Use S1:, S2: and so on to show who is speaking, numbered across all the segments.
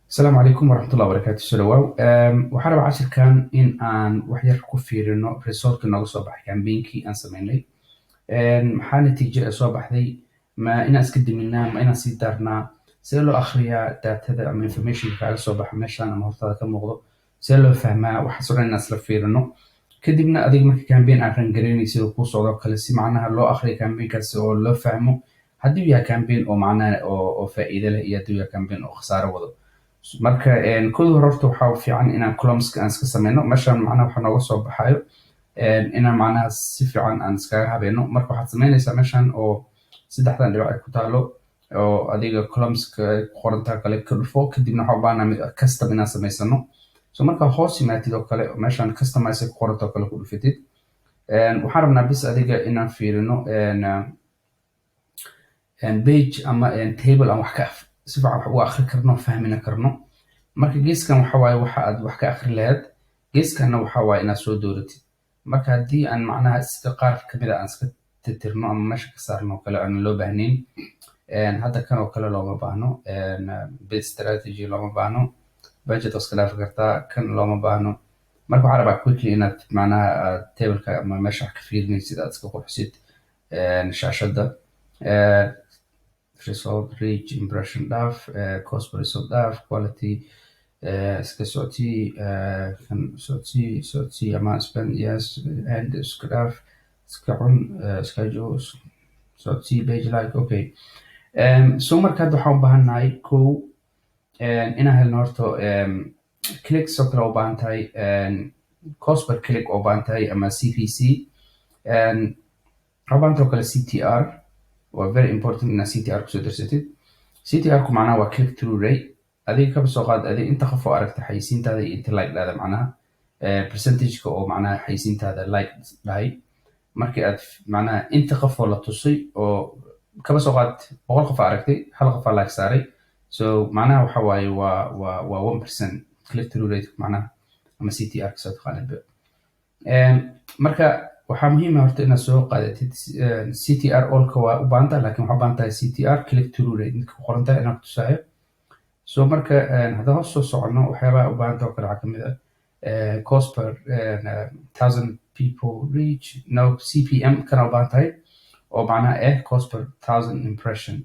S1: السلام عليكم ورحمة الله وبركاته سلواو waxaan rabaa cashirkan in aan wax yar ku fiirino resultka nooga soo baxay campaignki aan sameynay maxaa natiijo ee soo baxday ma inaan iska diminaa ma inaan sii daarnaa see loo akhriyaa datada ama informationka kaaga soo baxa meeshan ama hortaada ka muuqdo see loo fahmaa waxaas oo dhan inaan isla fiirino kadibna adiga marka campaign aan rangareynaysid oo kuu socdo kale si macnaha loo akhriyo campaignkaas oo loo fahmo hadduu yahay campaign oo macnaha oo faa'iido leh iyo hadduu yahay campaign oo khasaaro wado marka kooda hore horta waxaa fiican inaan columnska aan iska sameyno meeshan macnaha waxa nooga soo baxayo inaan macnaha si fiican aan iskaga habeeno marka waxaad sameynaysaa meeshan oo saddexdan dhibac ay ku taalo oo adiga columnska ay ku qorantaa kale ka dhufo kadibna waxaa u baahnaa custom inaan samaysano so markaa hoos yimaatid oo kale meeshan customize ay ku qoranta oo kale ku dhufatid waxaan rabnaa bis adiga inaan fiirino page ama table aan wax ka si fiican wax u akhri karno fahmina karno marka geeskan waxa waaye waxa aad wax ka akhri lahayd geeskanna waxa waaye inaad soo dooratid marka haddii aan macnaha sida qaar kamid a aan iska tirtirno ama meesha ka saarno oo kale aan loo baahnayn hadda kan oo kale looma baahno base strategy looma baahno budget oo iska dhaafi kartaa kan looma baahno marka waxaa rabaa quickly inaad macnaha tableka ama meesha wax ka fiirinaysid aad iska qurxisid shaashadda result reach impression dhaaf cost per result dhaaf quality iska socodsii amount spent yes and iska dhaaf iska cun schedule socodsii page like okay so marka hadda waxaan u baahannahay kow inaan helno horta clicks oo kale u baahan tahay cost per click oo baahan tahay ama CPC waxaa baahan tahay oo kale CTR waa very important inaad CTR kusoo darsatid CTR ku macnaha waa click through rate adiga kaba soo qaad adiga inta qof oo aragta xayisiintaada iyo inta like dhahda macnaha percentageka oo macnaha xayisiintaada like dhahay markii aad macnaha inta qof oo la tusay oo kaba soo qaad 100 qof aragtay hal qof like saaray so macnaha waxa waaye waa 1% click through rate macnaha ama CTR ka soo taqaanid marka waxaa muhiim ah horta inaad soo qaadatid CTR allka waa u baahan tahay laakiin waxaa u baahan tahay CTR click through rate midka ku qoran tahay inaan ku tusaayo so marka haddaan hoos soo soconno waxyaabaha u baahan tahay oo kale waxaa kamid ah cost per 1000 people reach no CPM kana u baahan tahay oo macnaha cost per 1000 impression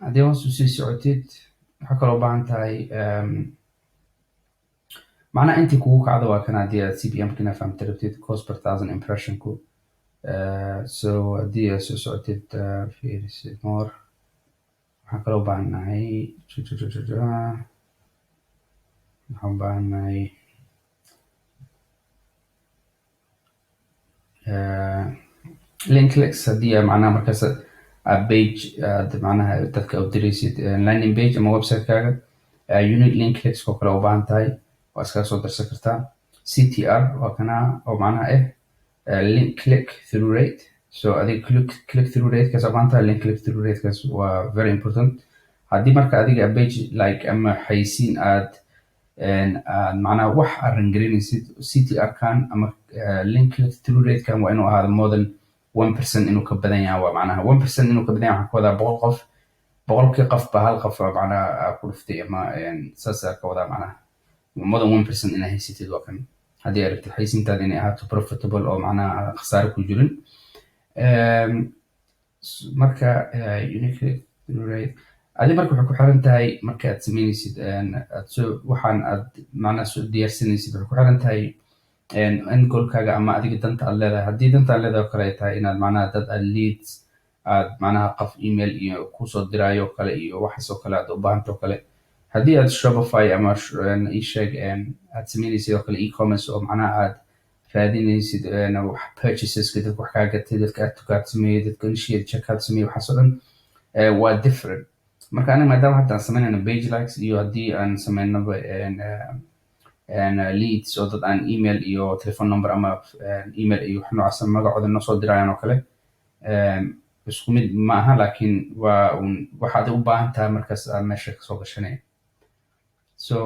S1: haddii hoos usii socotid waxaa kaloo u baahan tahay معناها انت كوك عضوا كان دي سي بي ام كنا فهمت ربتيت cost per 1000 impression كو so دي سوتيت في مور حكلو بعناي بعناي لينك كليكس دي معناها مركز بيج معناها تذكر او دريسيت لاندنج بيج اما ويب سايت كاغا يونيك لينك كليكس كوكلو بعنتاي waa iskaga soo darsan kartaa CTR waa kana oo macnaha link click through rate so adiga click through rate kaas maanta link click through rate kaas waa very important haddii marka adiga page like ama xayisiin aad macnaha wax aad rangarinaysid CTR kan ama link click through rate kan waa inuu ahaado more than 1% inuu ka badan yahay waa macnaha 1% inuu ka badan yahay waxaa ka wadaa 100 qof 100kii qof ba hal qof macnaha ku dhuftay ama saas ka wadaa macnaha more than 1% inay haysatid waa kan haddii aragtid xayisiintaada inay ahaato profitable oo macnaha khasaare ku jirin marka unique rate adi marka waxay ku xiran tahay marka aad sameynaysid waxaan aad macnaha soo diyaarsanaysid waxay ku xiran tahay end goalkaaga ama adiga danta aad leedahay haddii danta aad leedahay oo kale ay tahay inaad macnaha dad aad leads aad macnaha qof email iyo kusoo diraayo oo kale iyo waxaas oo kale aad u baahanta oo kale haddii aad Shopify ama isheeg aad sameynaysid oo kale e-commerce oo macnaha aad raadinaysid wax purchaseska dadka wax kaa gatay dadka aad tukaad sameeyey dadka initiate checkout sameeyey waxaas oo dhan waa different marka aniga maadaama hadda aan sameynayno page likes iyo haddii aan sameynaba leads oo dad aan email iyo telephone number ama email iyo wax noocaas magacooda noo soo dirayaan oo kale isku mid ma aha laakiin waa waxaad u baahan tahay markaas aad meesha kasoo gashanaya so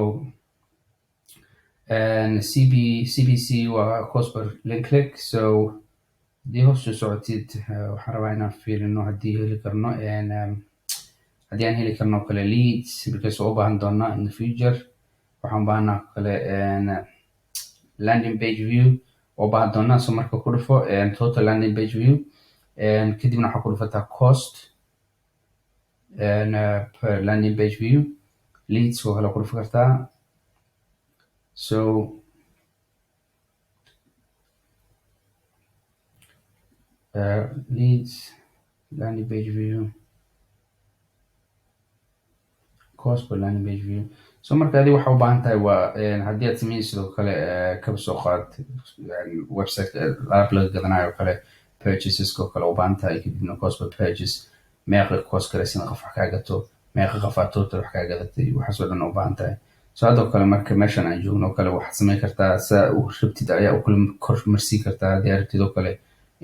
S1: CPC waa cost per link click so haddii hoos soo socotid waxaan rabaa inaan fiirino haddii heli karno haddii aan heli karno kale leads because waa u baahan doonaa in the future. waxaan u baahanaa kale landing page view oo baahan doonaa. So marka ku dhufo total landing page view kadibna waxaa ku dhufataa cost per landing page view. Leads waa kale ku dhufi kartaa. So leads landing page view cost per landing page view. So marka adi waxa u baahan tahay waa haddii aad sameyn sidoo kale kaba soo qaad website alaab laga gadanayo kale purchaseska oo kale u baahan tahay kadibna cost per purchase meeqa cost garaysan qof wax kaa gato meeqa qof aad total wax kaa gadatay waxaas oo dhan u baahan tahay. So hadoo kale marka meeshan aan joogno kale waxaad sameyn kartaa saa u rabtid ayaa u kala kormarsii kartaa haddii aragtid oo kale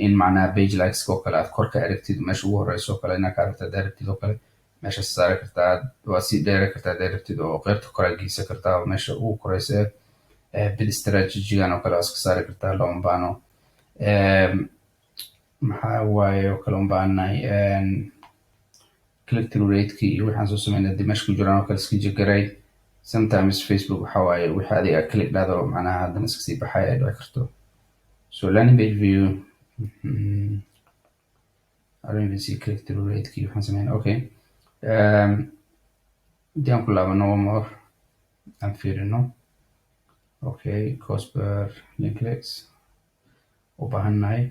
S1: in macnaha page likes oo kale aad kor ka aragtid meesha ugu horeyso oo kale inaad ka aragtid haddii aragtid oo kale meesha saari kartaa waa sii dheeri kartaa haddii aragtid oo qeybta kore aad geysan kartaa oo meesha ugu koreysa bid strategigan oo kale waa iska saari kartaa looma baahno. maxaa waaye oo kale u baahanahay click through rateki iyo waxaan soo sameynay haddii meesha ku jiraan oo kale iska jigaray. Sometimes Facebook waxa waaye wixii adiga click dhahdo macnaha haddana iska sii baxay ay dhici karto. So landing page view I don't even see click through rateki waxaan sameynay. Okay, haddii aan ku laabano one more aan fiirino. Okay, cost per link clicks u baahannahay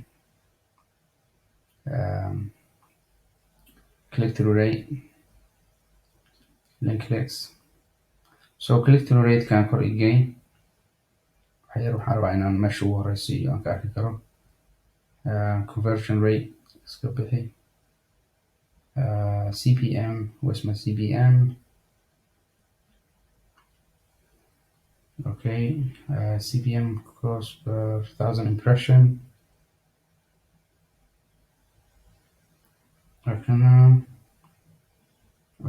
S1: click through rate link clicks. So click through rate kan kor igay waxyar waxaan rabaa inaan meesha ugu horeysa iyo aan ka arki karo conversion rate iska bixi CPM where's my CPM. Okay, CPM cost per 1,000 impression.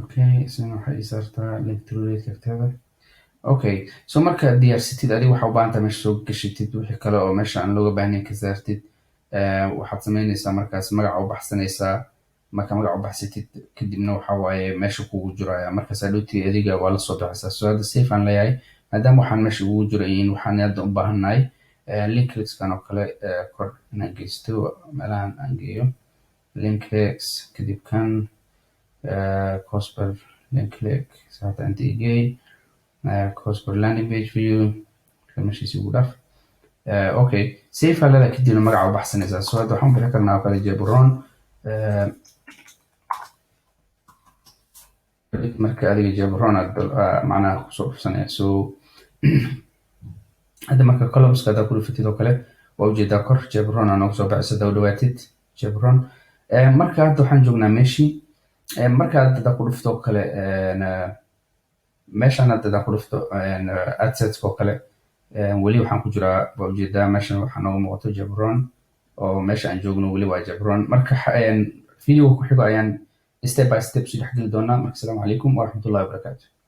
S1: Okay, isna waxay isaartaa link through rate agteeda. Okay, so marka diyaarsatid adiga waxa u baahan tahay meesha soo gashatid wixii kale oo meesha aan looga baahnayn ka saartid. waxaad sameynaysaa markaas magaca u baxsanaysaa. marka magaca u baxsatid kadibna waxa waaye meesha kugu jiraya markaas adhowtii adiga waa la soo baxaysaa. So hadda safe aan leeyahay maadaama waxaan meesha ugu jirayin waxaan hadda u baahannahay link clickskan oo kale kor inaan geysto meelahan aan geeyo link clicks kadib kan cost per link click saata inta igay cost per landing page view meeshiisi ugu dhaf. Okay, safe halada kadibna magaca u baxsanaysaa. So hadda waxaan bixi karnaa oo kale jebron marka adiga jebron aad macnaha kusoo dhufsanaya. So hadda marka columnska haddaa ku dhufatid oo kale waa ujeedaa kor jebron aa noogu soo baxaysa haddaa u dhawaatid jebron. marka hadda waxaan joognaa meeshii marka hadda ku dhufto oo kale meeshan hadda ku dhufto adsets oo kale weli waxaan ku jiraa waa ujeedaa meeshan waxaa nooga muuqato jebron oo meesha aan joogno weli waa jebron. marka video ku xigo ayaan step by step soo dhex geli doonaa. marka asalaamu calaykum waraxmatullahi wabarakaatu.